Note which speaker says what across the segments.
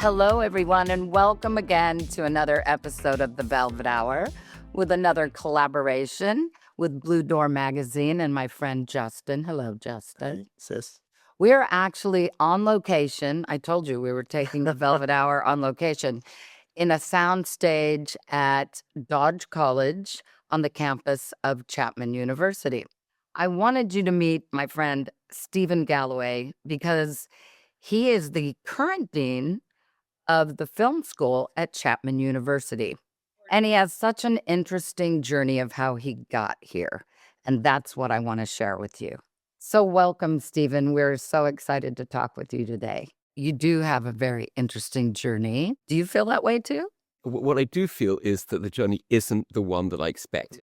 Speaker 1: Hello, everyone, and welcome again to another episode of The Velvet Hour with another collaboration with Blue Door Magazine and my friend Justin. Hello, Justin.
Speaker 2: Hey, sis.
Speaker 1: We're actually on location. I told you we were taking The Velvet Hour on location in a soundstage at Dodge College on the campus of Chapman University. I wanted you to meet my friend Stephen Galloway because he is the current dean of the film school at Chapman University. And he has such an interesting journey of how he got here. And that's what I want to share with you. So welcome, Stephen. We're so excited to talk with you today. You do have a very interesting journey. Do you feel that way too?
Speaker 3: What I do feel is that the journey isn't the one that I expected.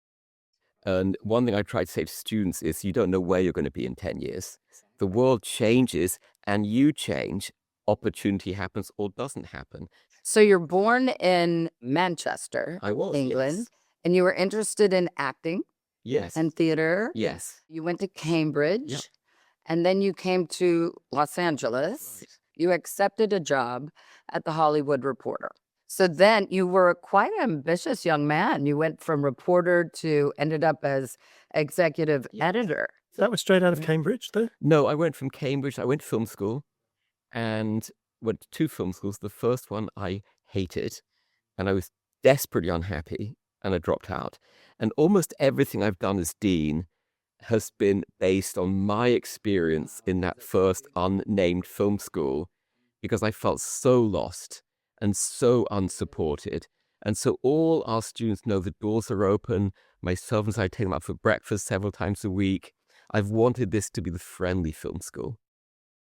Speaker 3: And one thing I try to say to students is you don't know where you're going to be in 10 years. The world changes and you change. Opportunity happens or doesn't happen.
Speaker 1: So you're born in Manchester,
Speaker 3: I was,
Speaker 1: England,
Speaker 3: yes.
Speaker 1: and you were interested in acting
Speaker 3: Yes.
Speaker 1: and theater.
Speaker 3: Yes.
Speaker 1: You went to Cambridge,
Speaker 3: Yep.
Speaker 1: and then you came to Los Angeles.
Speaker 3: Right.
Speaker 1: You accepted a job at the Hollywood Reporter. So then you were quite an ambitious young man. You went from reporter to ended up as executive editor.
Speaker 2: That was straight out of Cambridge, though?
Speaker 3: No, I went from Cambridge. I went to film school and went to two film schools. The first one I hated and I was desperately unhappy and I dropped out. And almost everything I've done as dean has been based on my experience in that first unnamed film school because I felt so lost and so unsupported. And so all our students know the doors are open. My servants, I take them out for breakfast several times a week. I've wanted this to be the friendly film school.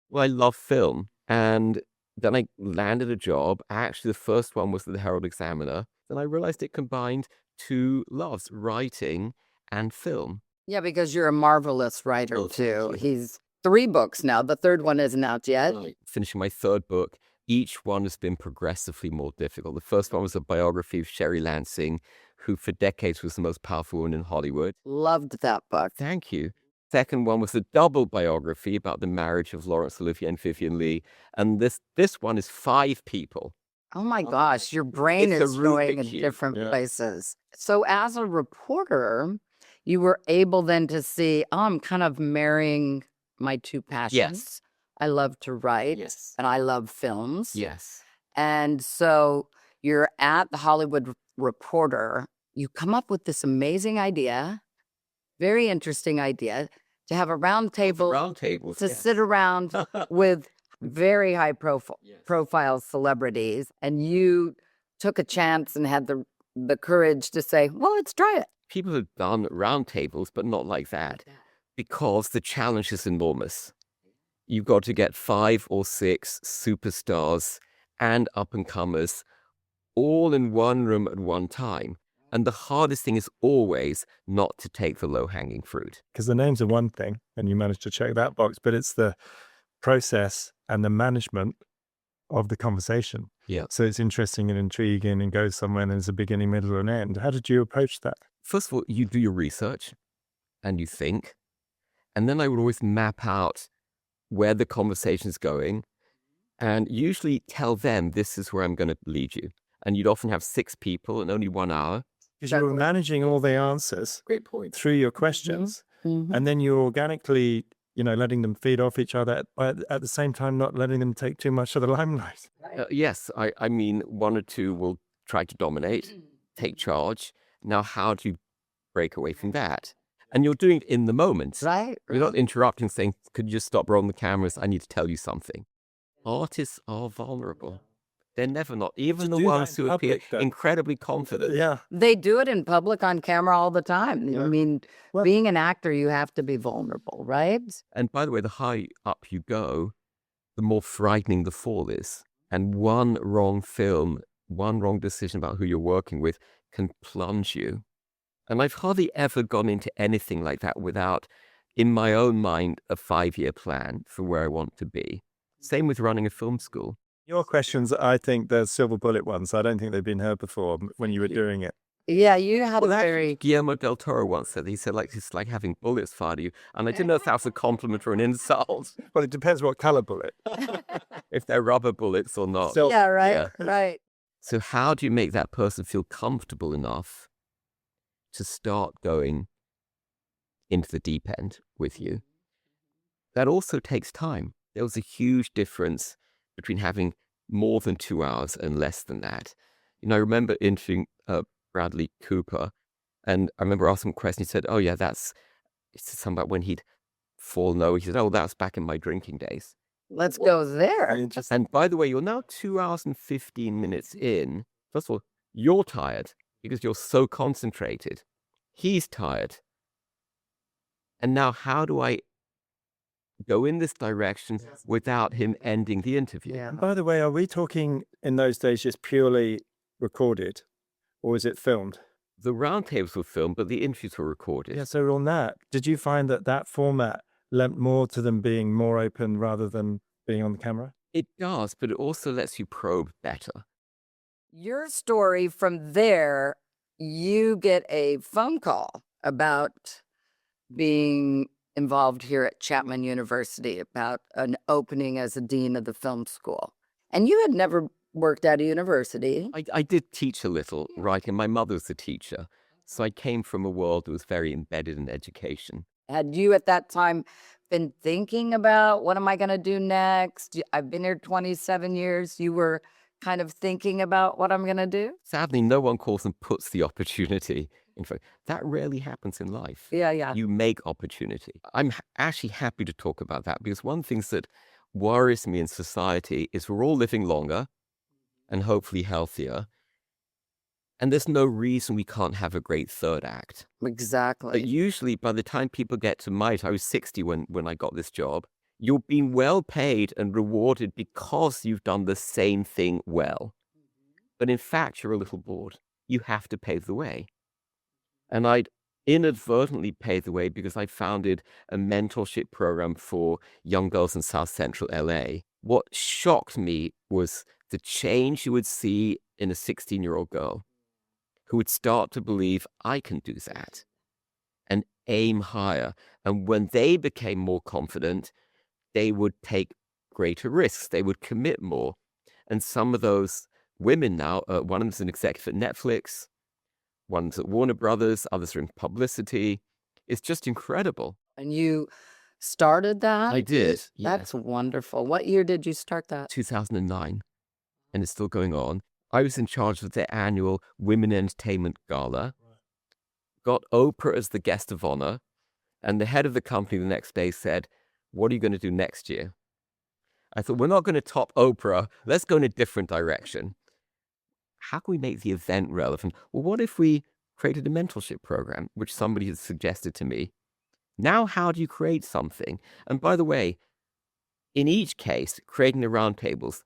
Speaker 3: Well, I love film. And then I landed a job. Actually, the first one was the Herald Examiner. Then I realized it combined two loves, writing and film.
Speaker 1: Yeah, because you're a marvelous writer,
Speaker 3: Oh,
Speaker 1: too.
Speaker 3: thank you.
Speaker 1: He's 3 books now. The third one isn't out yet.
Speaker 3: Finishing my third book, each one has been progressively more difficult. The first one was a biography of Sherry Lansing, who for decades was the most powerful woman in Hollywood.
Speaker 1: Loved that book.
Speaker 3: Thank you. Second one was a double biography about the marriage of Laurence Olivier and Vivian Leigh. And this one is 5 people.
Speaker 1: Oh my gosh, your brain
Speaker 3: It's a
Speaker 1: is going in
Speaker 3: Rubik's Cube.
Speaker 1: different
Speaker 2: Yeah.
Speaker 1: places. So as a reporter, you were able then to see, I'm kind of marrying my 2 passions.
Speaker 3: Yes.
Speaker 1: I love to write
Speaker 3: Yes.
Speaker 1: and I love films.
Speaker 3: Yes.
Speaker 1: And so you're at the Hollywood Reporter. You come up with this amazing idea, very interesting idea, to have a round table
Speaker 3: Roundtables.
Speaker 1: to sit around with very high profile celebrities, and you took a chance and had the courage to say, well, let's try it.
Speaker 3: People have done roundtables, but not like that, because the challenge is enormous. You've got to get 5 or 6 superstars and up-and-comers all in one room at one time. And the hardest thing is always not to take the low-hanging fruit.
Speaker 2: Because the names are one thing, and you managed to check that box, but it's the process and the management of the conversation.
Speaker 3: Yeah.
Speaker 2: So it's interesting and intriguing and goes somewhere and there's a beginning, middle, and end. How did you approach that?
Speaker 3: First of all, you do your research and you think. And then I would always map out where the conversation is going and usually tell them this is where I'm going to lead you. And you'd often have 6 people in only 1 hour.
Speaker 2: Because you were managing all the answers
Speaker 3: Great point.
Speaker 2: through your questions,
Speaker 1: Mhm.
Speaker 2: and then you're organically, letting them feed off each other, but at the same time, not letting them take too much of the limelight.
Speaker 3: Yes, I mean, 1 or 2 will try to dominate, take charge. Now, how do you break away from that? And you're doing it in the moment.
Speaker 1: Right?
Speaker 3: You're not interrupting, saying, could you just stop rolling the cameras? I need to tell you something. Artists are vulnerable. They're never not. Even the
Speaker 2: do that
Speaker 3: ones
Speaker 2: in
Speaker 3: who appear
Speaker 2: public, though.
Speaker 3: incredibly confident.
Speaker 2: Yeah.
Speaker 1: They do it in public on camera all the time.
Speaker 2: Yeah.
Speaker 1: I mean,
Speaker 2: Well-
Speaker 1: being an actor, you have to be vulnerable, right?
Speaker 3: And by the way, the higher up you go, the more frightening the fall is. And one wrong film, one wrong decision about who you're working with can plunge you. And I've hardly ever gone into anything like that without, in my own mind, a 5-year plan for where I want to be. Same with running a film school.
Speaker 2: Your questions, I think they're silver bullet ones. I don't think they've been heard before when you were doing it.
Speaker 1: Yeah, you had
Speaker 3: Well,
Speaker 1: a
Speaker 3: actually,
Speaker 1: very...
Speaker 3: Guillermo del Toro once said, he said, it's like having bullets fired at you. And I didn't know if that was a compliment or an insult.
Speaker 2: Well, it depends what color bullet.
Speaker 3: if they're rubber bullets or not.
Speaker 2: So-
Speaker 1: Yeah, right,
Speaker 3: Yeah.
Speaker 1: right.
Speaker 3: So how do you make that person feel comfortable enough to start going into the deep end with you? That also takes time. There was a huge difference between having more than 2 hours and less than that. I remember interviewing Bradley Cooper, and I remember asking him a question. He said, "Oh yeah, it's something about when he'd fallen over." He said, "Oh, that's back in my drinking days."
Speaker 1: Let's go there.
Speaker 3: And by the way, you're now 2 hours and 15 minutes in. First of all, you're tired because you're so concentrated. He's tired. And now how do I go in this direction without him ending the interview?
Speaker 1: Yeah.
Speaker 2: And by the way, are we talking in those days just purely recorded, or is it filmed?
Speaker 3: The roundtables were filmed, but the interviews were recorded.
Speaker 2: Yeah, so on that, did you find that format lent more to them being more open rather than being on the camera?
Speaker 3: It does, but it also lets you probe better.
Speaker 1: Your story from there, you get a phone call about being involved here at Chapman University about an opening as a dean of the film school. And you had never worked at a university.
Speaker 3: I did teach a little writing. My mother was a teacher, so I came from a world that was very embedded in education.
Speaker 1: Had you at that time been thinking about what am I going to do next? I've been here 27 years. You were kind of thinking about what I'm going to do?
Speaker 3: Sadly, no one calls and puts the opportunity. In fact, that rarely happens in life.
Speaker 1: Yeah.
Speaker 3: You make opportunity. I'm actually happy to talk about that because one of the things that worries me in society is we're all living longer and hopefully healthier. And there's no reason we can't have a great third act. But
Speaker 1: Exactly.
Speaker 3: usually by the time people get to my age, I was 60 when I got this job, you're being well paid and rewarded because you've done the same thing well. But in fact, you're a little bored. You have to pave the way. And I'd inadvertently paved the way because I founded a mentorship program for young girls in South Central LA. What shocked me was the change you would see in a 16-year-old girl who would start to believe, I can do that, and aim higher. And when they became more confident, they would take greater risks. They would commit more. And some of those women now, one of them's an executive at Netflix, one's at Warner Brothers, others are in publicity. It's just incredible.
Speaker 1: And you started that?
Speaker 3: I did. Yeah.
Speaker 1: That's wonderful. What year did you start that?
Speaker 3: 2009, and it's still going on. I was in charge of their annual Women Entertainment Gala, got Oprah as the guest of honor, and the head of the company the next day said, "What are you going to do next year?" I thought, we're not going to top Oprah. Let's go in a different direction. How can we make the event relevant? Well, what if we created a mentorship program, which somebody had suggested to me? Now, how do you create something? And by the way, in each case, creating the roundtables,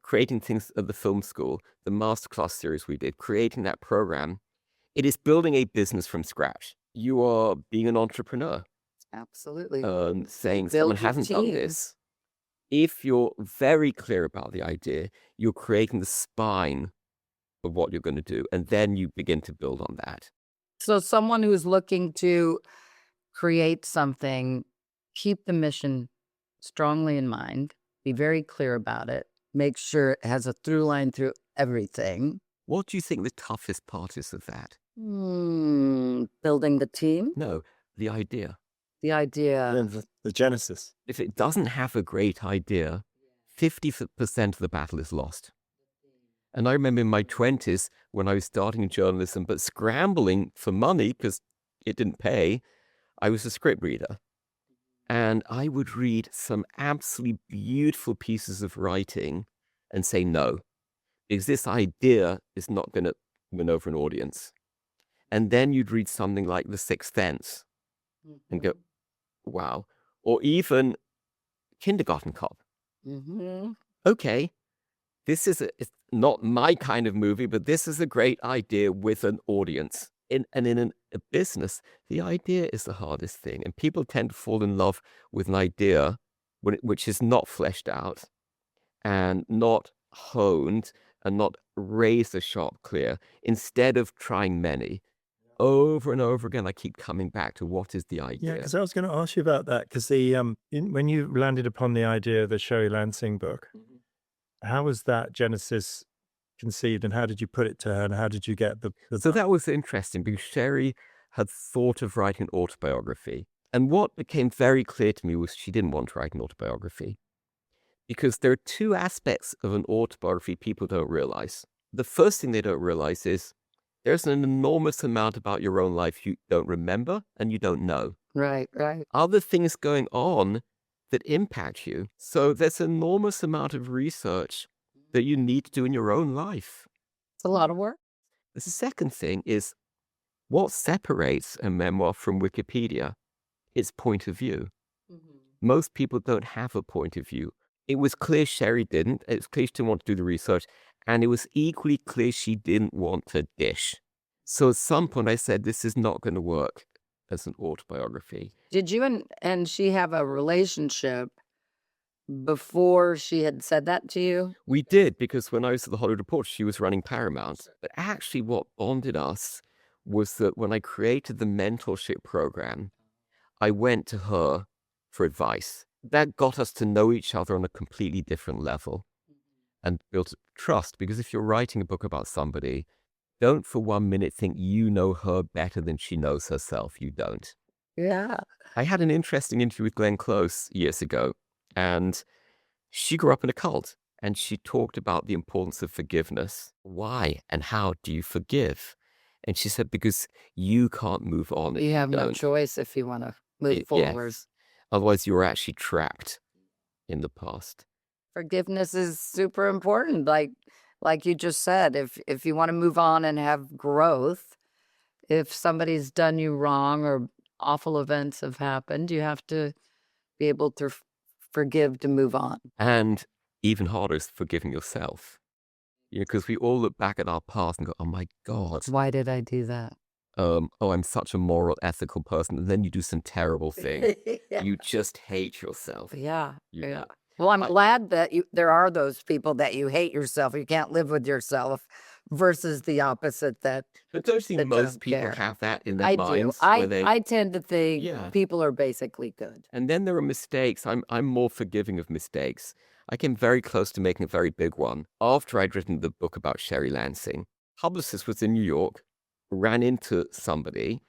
Speaker 3: creating things at the film school, the masterclass series we did, creating that program, it is building a business from scratch. You are being an entrepreneur,
Speaker 1: Absolutely.
Speaker 3: saying
Speaker 1: Build
Speaker 3: someone
Speaker 1: your
Speaker 3: hasn't done
Speaker 1: team.
Speaker 3: this. If you're very clear about the idea, you're creating the spine of what you're going to do, and then you begin to build on that.
Speaker 1: So someone who's looking to create something, keep the mission strongly in mind, be very clear about it, make sure it has a through line through everything.
Speaker 3: What do you think the toughest part is of that?
Speaker 1: Building the team,
Speaker 3: No, the idea.
Speaker 1: the idea.
Speaker 2: Then the genesis.
Speaker 3: If it doesn't have a great idea, 50% of the battle is lost. And I remember in my 20s when I was starting journalism, but scrambling for money because it didn't pay, I was a script reader. And I would read some absolutely beautiful pieces of writing and say no, because this idea is not going to win over an audience. And then you'd read something like The Sixth Sense and go, wow. Or even Kindergarten Cop.
Speaker 1: Mm-hmm.
Speaker 3: Okay, this is it's not my kind of movie, but this is a great idea with an audience. In a business, the idea is the hardest thing. And people tend to fall in love with an idea which is not fleshed out and not honed and not razor sharp clear, instead of trying many. over and over again. I keep coming back to what is the
Speaker 2: Yeah,
Speaker 3: idea.
Speaker 2: because I was going to ask you about that. Because when you landed upon the idea of the Sherry Lansing book, how was that genesis conceived, and how did you put it to her, and how did you get the
Speaker 3: So that was interesting because Sherry had thought of writing an autobiography. And what became very clear to me was she didn't want to write an autobiography. Because there are two aspects of an autobiography people don't realize. The first thing they don't realize is there's an enormous amount about your own life you don't remember and you don't know.
Speaker 1: Right, right.
Speaker 3: Other things going on that impact you. So there's an enormous amount of research that you need to do in your own life.
Speaker 1: It's a lot of work.
Speaker 3: The second thing is what separates a memoir from Wikipedia? Its point of view. Most people don't have a point of view. It was clear Sherry didn't. It was clear she didn't want to do the research. And it was equally clear she didn't want to dish. So at some point I said, this is not going to work as an autobiography.
Speaker 1: Did you and she have a relationship before she had said that to you?
Speaker 3: We did, because when I was at the Hollywood Reporter, she was running Paramount. But actually what bonded us was that when I created the mentorship program, I went to her for advice. That got us to know each other on a completely different level and built trust. Because if you're writing a book about somebody, don't for 1 minute think you know her better than she knows herself. You don't.
Speaker 1: Yeah.
Speaker 3: I had an interesting interview with Glenn Close years ago, and she grew up in a cult, and she talked about the importance of forgiveness. Why and how do you forgive? And she said, because you can't move on.
Speaker 1: You have no
Speaker 3: don't.
Speaker 1: choice if you want to move
Speaker 3: Yes.
Speaker 1: forward.
Speaker 3: Otherwise, you're actually trapped in the past.
Speaker 1: Forgiveness is super important. Like you just said, if you want to move on and have growth, if somebody's done you wrong or awful events have happened, you have to be able to forgive to move on.
Speaker 3: And even harder is forgiving yourself. Because we all look back at our past and go, oh my God.
Speaker 1: Why did I do that?
Speaker 3: Oh, I'm such a moral, ethical person. And then you do some terrible thing. You just hate yourself.
Speaker 1: Yeah.
Speaker 3: You know.
Speaker 1: Well, I'm glad that there are those people that you hate yourself. You can't live with yourself versus the opposite that.
Speaker 3: But don't you think
Speaker 1: that
Speaker 3: most
Speaker 1: don't
Speaker 3: people
Speaker 1: care.
Speaker 3: have that in their
Speaker 1: I
Speaker 3: minds?
Speaker 1: do.
Speaker 3: where they-
Speaker 1: I tend to think
Speaker 3: Yeah.
Speaker 1: people are basically good.
Speaker 3: And then there are mistakes. I'm more forgiving of mistakes. I came very close to making a very big one. After I'd written the book about Sherry Lansing, publicist was in New York, ran into somebody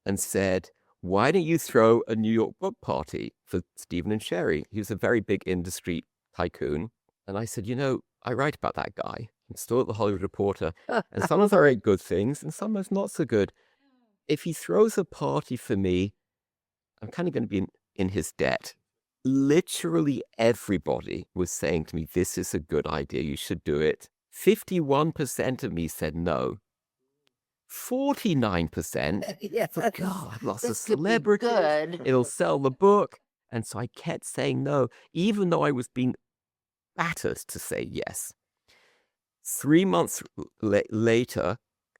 Speaker 3: and said, why don't you throw a New York book party for Stephen and Sherry? He was a very big industry tycoon. And I said, I write about that guy. I'm still at the Hollywood Reporter. And sometimes I write good things and sometimes not so good. If he throws a party for me, I'm kind of going to be in his debt. Literally everybody was saying to me, this is a good idea. You should do it. 51% of me said no. 49%.
Speaker 1: Yeah.
Speaker 3: God, I've lost a
Speaker 1: This could be
Speaker 3: celebrity.
Speaker 1: good.
Speaker 3: It'll sell the book. And so I kept saying no, even though I was being battered to say yes. 3 months later,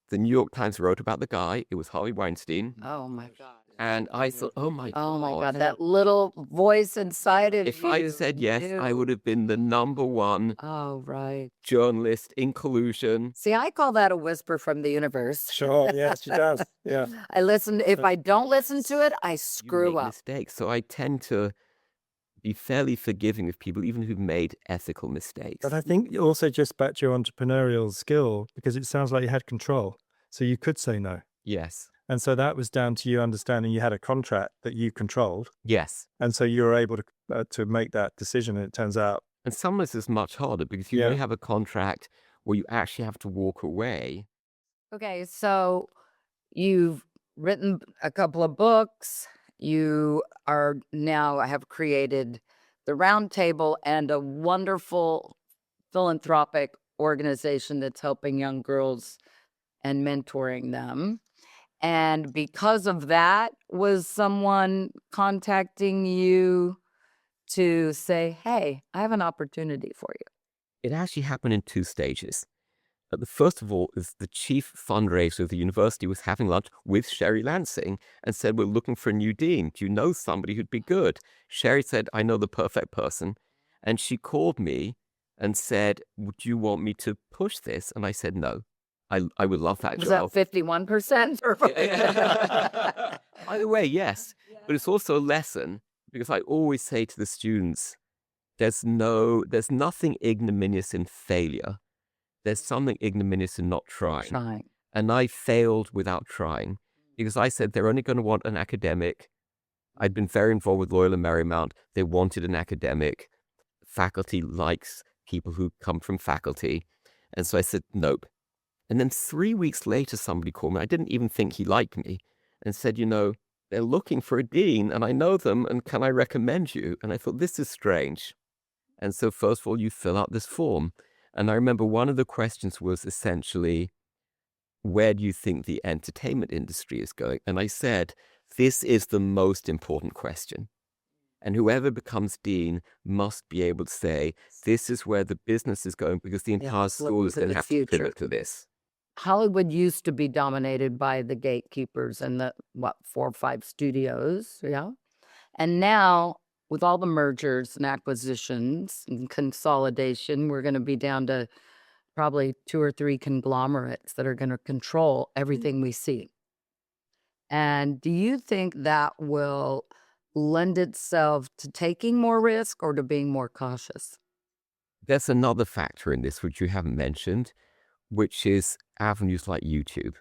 Speaker 3: the New York Times wrote about the guy. It was Harvey Weinstein.
Speaker 1: Oh my God.
Speaker 3: And I thought, oh my God.
Speaker 1: That little voice inside of
Speaker 3: If
Speaker 1: you.
Speaker 3: I said yes, I would have been the #1
Speaker 1: Oh, right.
Speaker 3: journalist in collusion.
Speaker 1: See, I call that a whisper from the universe.
Speaker 2: Sure, yes, she does. Yeah.
Speaker 1: I listen. If I don't listen to it, I
Speaker 3: You
Speaker 1: screw
Speaker 3: make
Speaker 1: up.
Speaker 3: mistakes. So I tend to be fairly forgiving of people, even who've made ethical mistakes.
Speaker 2: But I think also just back to your entrepreneurial skill, because it sounds like you had control. So you could say no.
Speaker 3: Yes.
Speaker 2: And so that was down to you understanding you had a contract that you controlled.
Speaker 3: Yes.
Speaker 2: And so you were able to make that decision. And it turns out.
Speaker 3: And sometimes it's much harder because you may have a contract where you actually have to walk away.
Speaker 1: Okay, so you've written a couple of books. You are now have created the Roundtable and a wonderful philanthropic organization that's helping young girls and mentoring them. And because of that, was someone contacting you to say, hey, I have an opportunity for you?
Speaker 3: It actually happened in 2 stages. The first of all is the chief fundraiser of the university was having lunch with Sherry Lansing and said, we're looking for a new dean. Do you know somebody who'd be good? Sherry said, I know the perfect person. And she called me and said, would you want me to push this? And I said, no. I would love that
Speaker 1: Was
Speaker 3: job.
Speaker 1: that 51%?
Speaker 3: Either way, yes. But it's also a lesson, because I always say to the students, there's nothing ignominious in failure. There's something ignominious in not trying.
Speaker 1: Trying.
Speaker 3: And I failed without trying, because I said they're only going to want an academic. I'd been very involved with Loyola Marymount. They wanted an academic. Faculty likes people who come from faculty. And so I said, nope. And then 3 weeks later, somebody called me. I didn't even think he liked me, and said, they're looking for a dean and I know them, and can I recommend you? And I thought, this is strange. And so first of all, you fill out this form. And I remember one of the questions was essentially, where do you think the entertainment industry is going? And I said, this is the most important question. And whoever becomes dean must be able to say, this is where the business is going, because the entire school is going to have to pivot to this.
Speaker 1: Hollywood used to be dominated by the gatekeepers and the 4 or 5 studios, yeah. And now, with all the mergers and acquisitions and consolidation, we're going to be down to probably 2 or 3 conglomerates that are going to control everything we see. And do you think that will lend itself to taking more risk or to being more cautious?
Speaker 3: There's another factor in this, which you haven't mentioned, which is avenues like YouTube.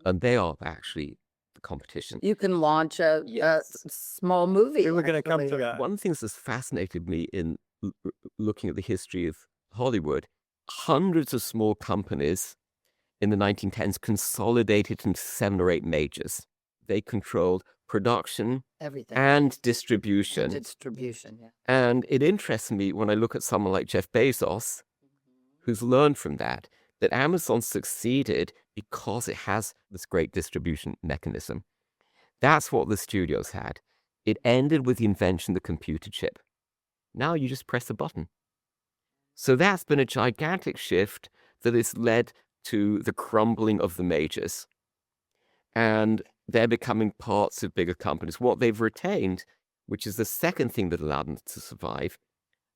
Speaker 3: And they are actually the competition.
Speaker 1: You can launch a small movie.
Speaker 2: We were going to come to that.
Speaker 3: One of the things that's fascinated me in looking at the history of Hollywood, hundreds of small companies in the 1910s consolidated into 7 or 8 majors. They controlled production,
Speaker 1: everything,
Speaker 3: and distribution.
Speaker 1: Yeah.
Speaker 3: And it interests me when I look at someone like Jeff Bezos, who's learned from that Amazon succeeded because it has this great distribution mechanism. That's what the studios had. It ended with the invention of the computer chip. Now you just press a button. So that's been a gigantic shift that has led to the crumbling of the majors. And they're becoming parts of bigger companies. What they've retained, which is the second thing that allowed them to survive,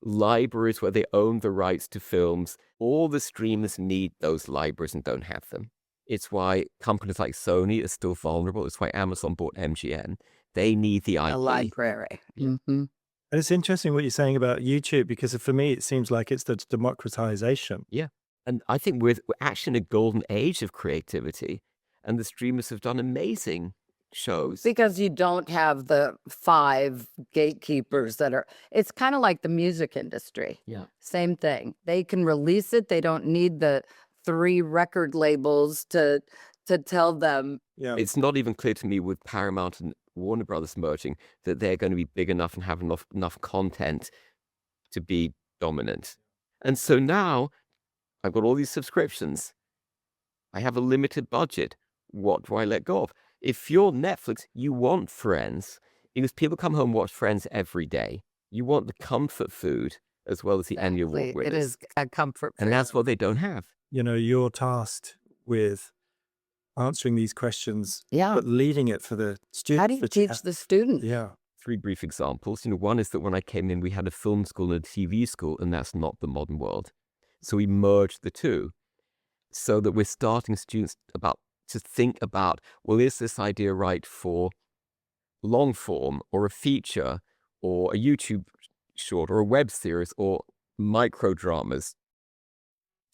Speaker 3: libraries where they own the rights to films. All the streamers need those libraries and don't have them. It's why companies like Sony are still vulnerable. It's why Amazon bought MGM. They need the IP.
Speaker 1: A library. Mm-hmm.
Speaker 2: And it's interesting what you're saying about YouTube, because for me, it seems like it's the democratization.
Speaker 3: Yeah. And I think we're actually in a golden age of creativity. And the streamers have done amazing shows.
Speaker 1: Because you don't have the 5 gatekeepers that are, it's kind of like the music industry.
Speaker 3: Yeah.
Speaker 1: Same thing. They can release it. They don't need the 3 record labels to tell them.
Speaker 2: Yeah.
Speaker 3: It's not even clear to me with Paramount and Warner Brothers merging that they're going to be big enough and have enough content to be dominant. And so now I've got all these subscriptions. I have a limited budget. What do I let go of? If you're Netflix, you want Friends, because people come home and watch Friends every day. You want the comfort food as well as the annual award winners.
Speaker 1: It is a comfort food.
Speaker 3: And that's what they don't have.
Speaker 2: You're tasked with answering these questions,
Speaker 1: Yeah.
Speaker 2: but leading it for the students.
Speaker 1: How do you teach the students?
Speaker 2: Yeah.
Speaker 3: 3 brief examples. One is that when I came in, we had a film school and a TV school, and that's not the modern world. So we merged the two so that we're starting students to think about, well, is this idea right for long form or a feature or a YouTube short or a web series or micro dramas?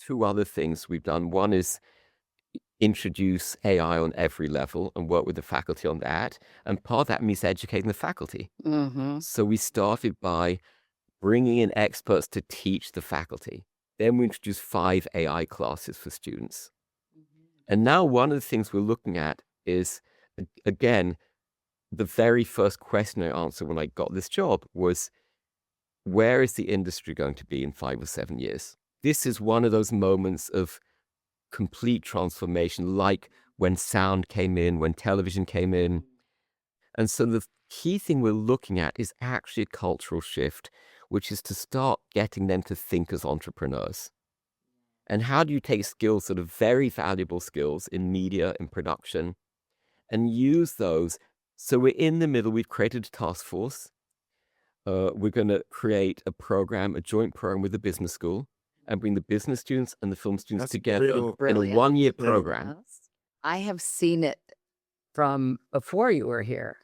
Speaker 3: 2 other things we've done. One is introduce AI on every level and work with the faculty on that. And part of that means educating the faculty.
Speaker 1: Mm-hmm.
Speaker 3: So we started by bringing in experts to teach the faculty. Then we introduced 5 AI classes for students. And now one of the things we're looking at is, again, the very first question I answered when I got this job was, where is the industry going to be in 5 or 7 years? This is one of those moments of complete transformation, like when sound came in, when television came in. And so the key thing we're looking at is actually a cultural shift, which is to start getting them to think as entrepreneurs. And how do you take skills that are very valuable skills in media and production and use those? So we're in the middle. We've created a task force. We're going to create a program, a joint program with the business school, and bring the business students and the film students
Speaker 2: That's
Speaker 3: together in a
Speaker 1: brilliant.
Speaker 3: 1-year program.
Speaker 1: I have seen it from before you were here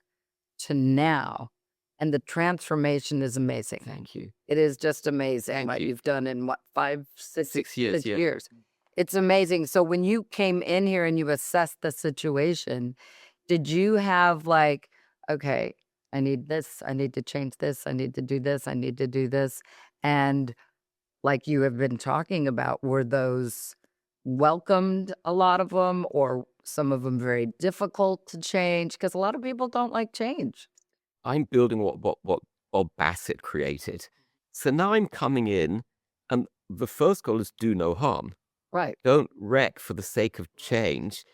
Speaker 1: to now, and the transformation is amazing.
Speaker 3: Thank you.
Speaker 1: It is just amazing
Speaker 3: Thank
Speaker 1: what
Speaker 3: you.
Speaker 1: you've done in what,
Speaker 3: 6 years, yeah.
Speaker 1: years. It's amazing. So when you came in here and you assessed the situation, did you have like, okay, I need this, I need to change this, I need to do this, I need to do this. And like you have been talking about, were those welcomed, a lot of them, or some of them very difficult to change? Because a lot of people don't like change.
Speaker 3: I'm building what Bob Bassett created. So now I'm coming in, and the first goal is do no harm.
Speaker 1: Right.
Speaker 3: Don't wreck for the sake of change.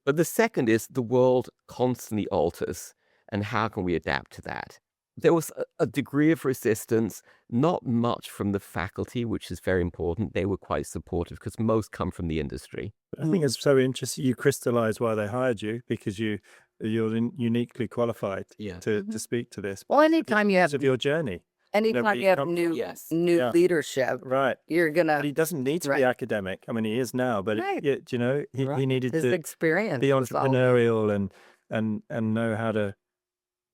Speaker 3: But the second is the world constantly alters, and how can we adapt to that? There was a degree of resistance, not much from the faculty, which is very important. They were quite supportive because most come from the industry.
Speaker 2: I think it's so interesting. You crystallized why they hired you, because you're uniquely qualified to speak to this.
Speaker 1: Well, anytime you have
Speaker 2: Because of your journey.
Speaker 1: anytime you have new
Speaker 2: Yeah.
Speaker 1: leadership,
Speaker 2: Right.
Speaker 1: you're
Speaker 2: But
Speaker 1: gonna
Speaker 2: he doesn't need to be academic. I mean, he is now, but
Speaker 1: Right.
Speaker 2: you know, he needed
Speaker 1: his
Speaker 2: to
Speaker 1: experience
Speaker 2: be
Speaker 1: was all-
Speaker 2: entrepreneurial and know how to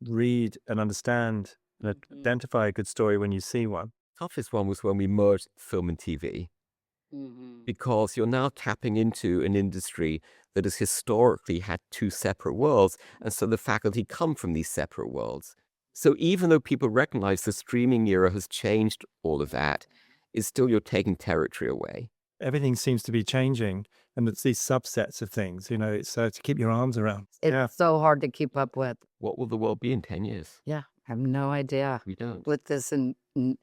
Speaker 2: read and understand and identify a good story when you see one.
Speaker 3: Toughest one was when we merged film and TV, because you're now tapping into an industry that has historically had two separate worlds, and so the faculty come from these separate worlds. So even though people recognize the streaming era has changed all of that, it's still you're taking territory away.
Speaker 2: Everything seems to be changing, and it's these subsets of things. You know, it's to keep your arms around.
Speaker 1: It's so hard to keep up with.
Speaker 3: What will the world be in 10 years?
Speaker 1: Yeah, I have no idea.
Speaker 3: We don't.
Speaker 1: With this in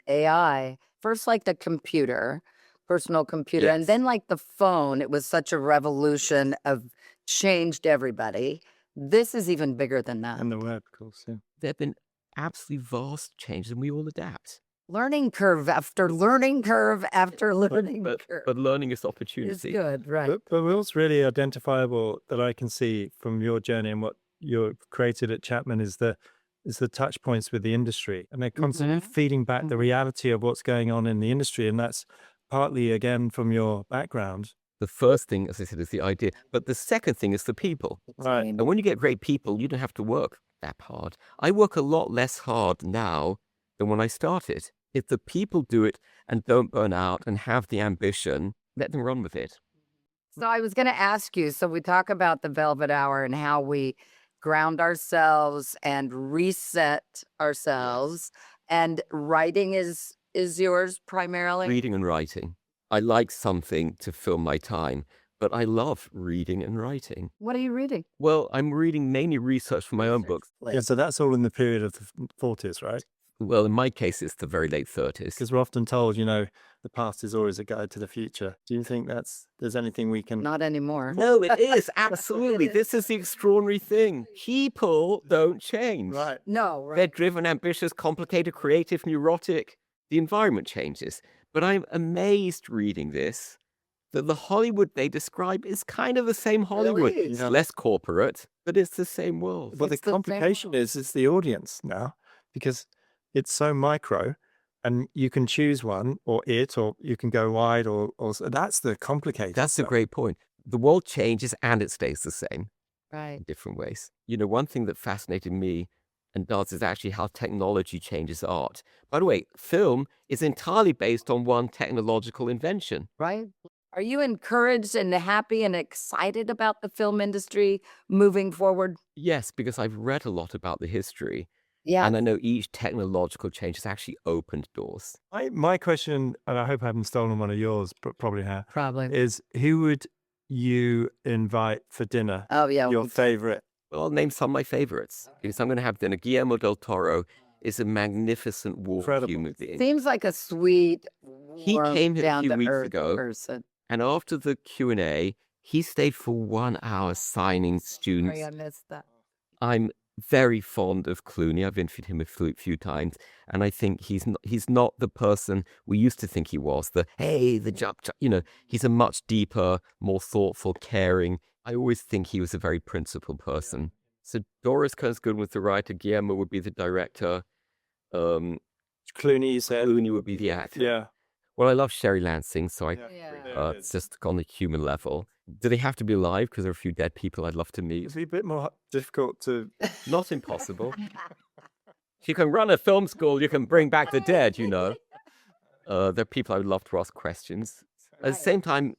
Speaker 1: AI, first like the computer, personal computer, and
Speaker 3: Yes.
Speaker 1: then like the phone, it was such a revolution of changed everybody. This is even bigger than that.
Speaker 2: And the web, of course, yeah.
Speaker 3: There have been absolutely vast changes, and we all adapt.
Speaker 1: Learning curve after learning curve after learning curve.
Speaker 3: But learning is
Speaker 1: It's
Speaker 3: opportunity.
Speaker 1: good, right?
Speaker 2: But what's really identifiable that I can see from your journey and what you've created at Chapman is the touch points with the industry, and they're constantly feeding back the reality of what's going on in the industry, and that's partly again from your background.
Speaker 3: The first thing, as I said, is the idea. But the second thing is the people.
Speaker 2: Right.
Speaker 3: And when you get great people, you don't have to work that hard. I work a lot less hard now than when I started. If the people do it and don't burn out and have the ambition, let them run with it.
Speaker 1: So I was going to ask you, so we talk about the Velvet Hour and how we ground ourselves and reset ourselves, and writing is yours primarily?
Speaker 3: Reading and writing. I like something to fill my time, but I love reading and writing.
Speaker 1: What are you reading?
Speaker 3: Well, I'm reading mainly research for my own books.
Speaker 2: Yeah, so that's all in the period of the 40s, right?
Speaker 3: Well, in my case, it's the very late 30s.
Speaker 2: Because we're often told, you know, the past is always a guide to the future. Do you think there's anything we can...
Speaker 1: Not anymore.
Speaker 3: No, it is. Absolutely. This is the extraordinary thing. People don't change.
Speaker 2: Right.
Speaker 1: No,
Speaker 3: They're driven, ambitious, complicated, creative, neurotic. The environment changes. But I'm amazed reading this that the Hollywood they describe is kind of the same Hollywood.
Speaker 1: Really?
Speaker 3: It's
Speaker 2: Yeah.
Speaker 3: less corporate, but it's the same world.
Speaker 2: Well, the
Speaker 1: It's the same
Speaker 2: complication
Speaker 1: world.
Speaker 2: is the audience now, because it's so micro, and you can choose one or you can go wide or so that's the complicated
Speaker 3: That's a
Speaker 2: stuff.
Speaker 3: great point. The world changes and it stays the same
Speaker 1: Right.
Speaker 3: in different ways. You know, one thing that fascinated me and does is actually how technology changes art. By the way, film is entirely based on one technological invention.
Speaker 1: Right. Are you encouraged and happy and excited about the film industry moving forward?
Speaker 3: Yes, because I've read a lot about the history.
Speaker 1: Yeah.
Speaker 3: And I know each technological change has actually opened doors.
Speaker 2: My question, and I hope I haven't stolen one of yours, but probably have,
Speaker 1: Probably.
Speaker 2: is who would you invite for dinner?
Speaker 1: Oh, yeah.
Speaker 2: Your favorite?
Speaker 3: Well, I'll name some of my favorites because I'm going to have dinner. Guillermo del Toro is a magnificent war
Speaker 2: Incredible.
Speaker 3: movie.
Speaker 1: Seems like a sweet,
Speaker 3: He
Speaker 1: warm,
Speaker 3: came here a few weeks
Speaker 1: down-to-earth
Speaker 3: ago.
Speaker 1: person.
Speaker 3: And after the Q&A, he stayed for 1 hour signing students.
Speaker 1: Sorry, I missed that.
Speaker 3: I'm very fond of Clooney. I've interviewed him a few times, and I think he's not the person we used to think he was. The jump, you know, he's a much deeper, more thoughtful, caring. I always think he was a very principled person. So Doris Kearns Goodwin was the writer. Guillermo would be the director.
Speaker 2: Clooney, you said?
Speaker 3: Clooney would be the actor.
Speaker 2: Yeah.
Speaker 3: Well, I love Sherry Lansing, so
Speaker 1: Yeah.
Speaker 3: it's just on the human level. Do they have to be alive? Because there are a few dead people I'd love to meet.
Speaker 2: It'd be a bit more difficult to.
Speaker 3: Not impossible. If you can run a film school, you can bring back the dead, you know. There are people I would love to ask questions. At the same time,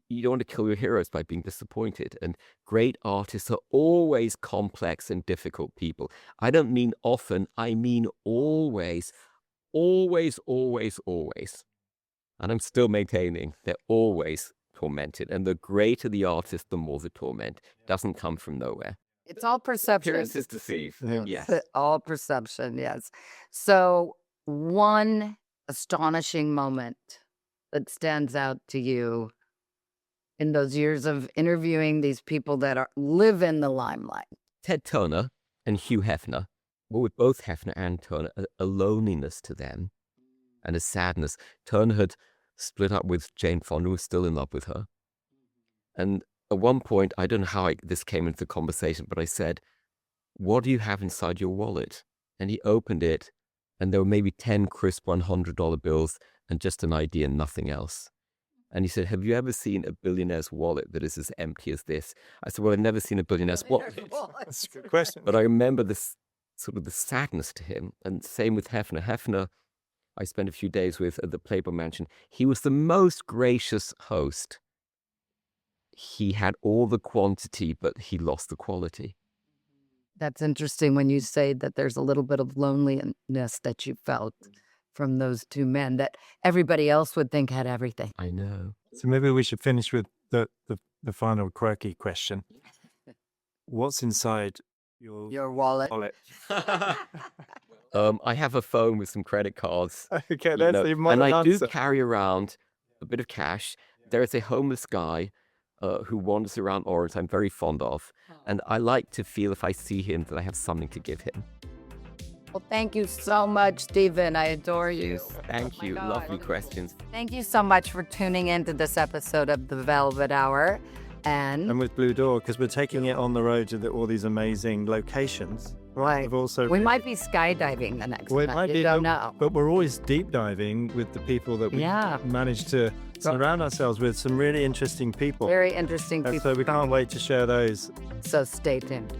Speaker 3: you don't want to kill your heroes by being disappointed. And great artists are always complex and difficult people. I don't mean often, I mean always. Always, always, always. And I'm still maintaining they're always tormented. And the greater the artist, the more the torment. Doesn't come from nowhere.
Speaker 1: It's all perception.
Speaker 3: Appearances deceive.
Speaker 2: Yeah.
Speaker 3: Yes.
Speaker 1: All perception, yes. So, one astonishing moment that stands out to you in those years of interviewing these people that live in the limelight.
Speaker 3: Ted Turner and Hugh Hefner. Well, with both Hefner and Turner, a loneliness to them and a sadness. Turner had split up with Jane Fonda, who was still in love with her. And at one point, I don't know how this came into the conversation, but I said, "What do you have inside your wallet?" And he opened it, and there were maybe 10 crisp $100 bills and just an idea and nothing else. And he said, "Have you ever seen a billionaire's wallet that is as empty as this?" I said, "Well, I've never seen a billionaire's wallet."
Speaker 2: That's a good question.
Speaker 3: But I remember this sort of the sadness to him. And same with Hefner. Hefner, I spent a few days with at the Playboy Mansion. He was the most gracious host. He had all the quantity, but he lost the quality.
Speaker 1: That's interesting when you say that there's a little bit of loneliness that you felt from those two men that everybody else would think had everything.
Speaker 3: I know.
Speaker 2: So maybe we should finish with the final quirky question. What's inside
Speaker 1: Your wallet.
Speaker 2: wallet?
Speaker 3: I have a phone with some credit cards.
Speaker 2: Okay,
Speaker 3: you
Speaker 2: that's
Speaker 3: know,
Speaker 2: the modern
Speaker 3: and I do
Speaker 2: answer.
Speaker 3: carry around a bit of cash. There is a homeless guy who wanders around Orange I'm very fond of. And I like to feel if I see him that I have something to give him.
Speaker 1: Well, thank you so much, Stephen. I adore you.
Speaker 3: Thank you.
Speaker 1: God.
Speaker 3: Lovely questions.
Speaker 1: Thank you so much for tuning into this episode of The Velvet Hour.
Speaker 2: And with Blue Door, because we're taking it on the road to all these amazing locations.
Speaker 1: Right.
Speaker 2: We've also
Speaker 1: We might be skydiving the next
Speaker 2: Well, it
Speaker 1: time.
Speaker 2: might
Speaker 1: You
Speaker 2: be,
Speaker 1: don't know.
Speaker 2: but we're always deep diving with the people that we
Speaker 1: Yeah.
Speaker 2: manage to surround ourselves with. Some really interesting people.
Speaker 1: Very interesting
Speaker 2: And
Speaker 1: people.
Speaker 2: so we can't wait to share those.
Speaker 1: So stay tuned.